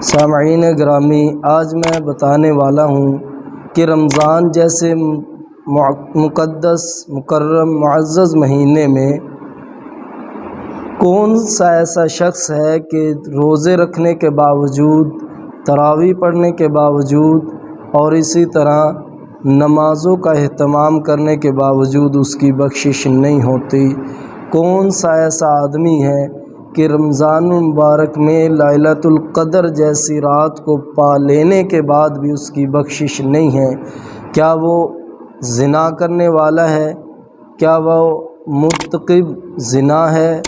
سامعین گرامی، آج میں بتانے والا ہوں کہ رمضان جیسے مقدس، مکرم، معزز مہینے میں کون سا ایسا شخص ہے کہ روزے رکھنے کے باوجود، تراویح پڑھنے کے باوجود اور اسی طرح نمازوں کا اہتمام کرنے کے باوجود اس کی بخشش نہیں ہوتی؟ کون سا ایسا آدمی ہے کہ رمضان المبارک میں لیلۃ القدر جیسی رات کو پا لینے کے بعد بھی اس کی بخشش نہیں ہے؟ کیا وہ زنا کرنے والا ہے؟ کیا وہ مرتکب زنا ہے؟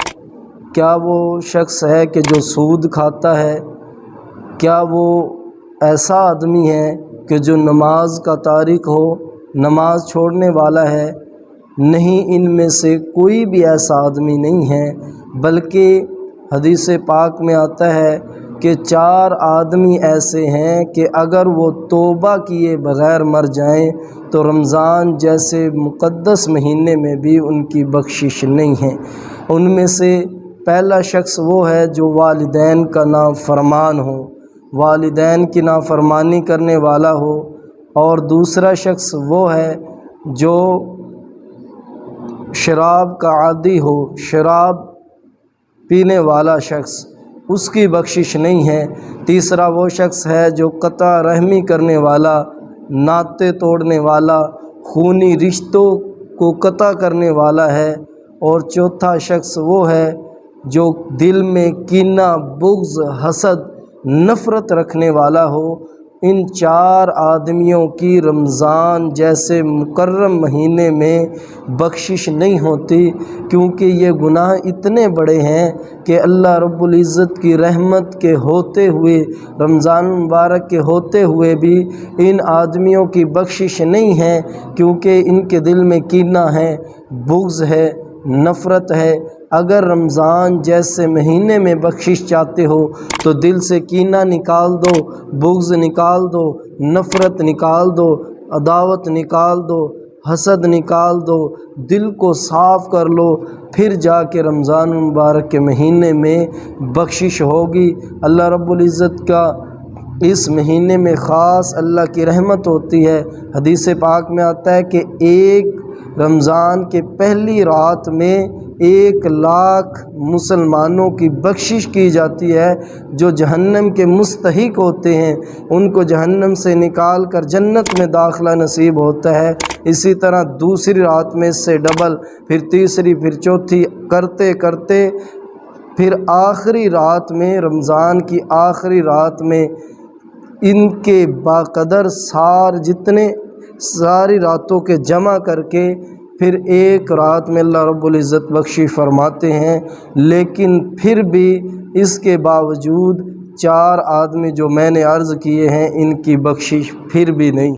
کیا وہ شخص ہے کہ جو سود کھاتا ہے؟ کیا وہ ایسا آدمی ہے کہ جو نماز کا تارک ہو، نماز چھوڑنے والا ہے؟ نہیں، ان میں سے کوئی بھی ایسا آدمی نہیں ہے، بلکہ حدیث پاک میں آتا ہے کہ 4 آدمی ایسے ہیں کہ اگر وہ توبہ کیے بغیر مر جائیں تو رمضان جیسے مقدس مہینے میں بھی ان کی بخشش نہیں ہے۔ ان میں سے پہلا شخص وہ ہے جو والدین کا نافرمان ہو، والدین کی نافرمانی کرنے والا ہو، اور دوسرا شخص وہ ہے جو شراب کا عادی ہو، شراب پینے والا شخص، اس کی بخشش نہیں ہے۔ تیسرا وہ شخص ہے جو قطع رحمی کرنے والا، ناطے توڑنے والا، خونی رشتوں کو قطع کرنے والا ہے، اور چوتھا شخص وہ ہے جو دل میں کینہ، بغض، حسد، نفرت رکھنے والا ہو۔ ان 4 آدمیوں کی رمضان جیسے مکرم مہینے میں بخشش نہیں ہوتی، کیونکہ یہ گناہ اتنے بڑے ہیں کہ اللہ رب العزت کی رحمت کے ہوتے ہوئے، رمضان مبارک کے ہوتے ہوئے بھی ان آدمیوں کی بخشش نہیں ہے، کیونکہ ان کے دل میں کینہ ہے، بغض ہے، نفرت ہے۔ اگر رمضان جیسے مہینے میں بخشش چاہتے ہو تو دل سے کینہ نکال دو، بغض نکال دو، نفرت نکال دو، عداوت نکال دو، حسد نکال دو، دل کو صاف کر لو، پھر جا کے رمضان مبارک کے مہینے میں بخشش ہوگی۔ اللہ رب العزت کا اس مہینے میں خاص اللہ کی رحمت ہوتی ہے۔ حدیث پاک میں آتا ہے کہ ایک رمضان کے پہلی رات میں 1,00,000 مسلمانوں کی بخشش کی جاتی ہے جو جہنم کے مستحق ہوتے ہیں، ان کو جہنم سے نکال کر جنت میں داخلہ نصیب ہوتا ہے۔ اسی طرح دوسری رات میں اس سے ڈبل، پھر تیسری، پھر چوتھی، کرتے کرتے پھر آخری رات میں، رمضان کی آخری رات میں ان کے باقدر ساری راتوں کے جمع کر کے پھر ایک رات میں اللہ رب العزت بخشش فرماتے ہیں۔ لیکن پھر بھی اس کے باوجود 4 آدمی جو میں نے عرض کیے ہیں، ان کی بخشش پھر بھی نہیں۔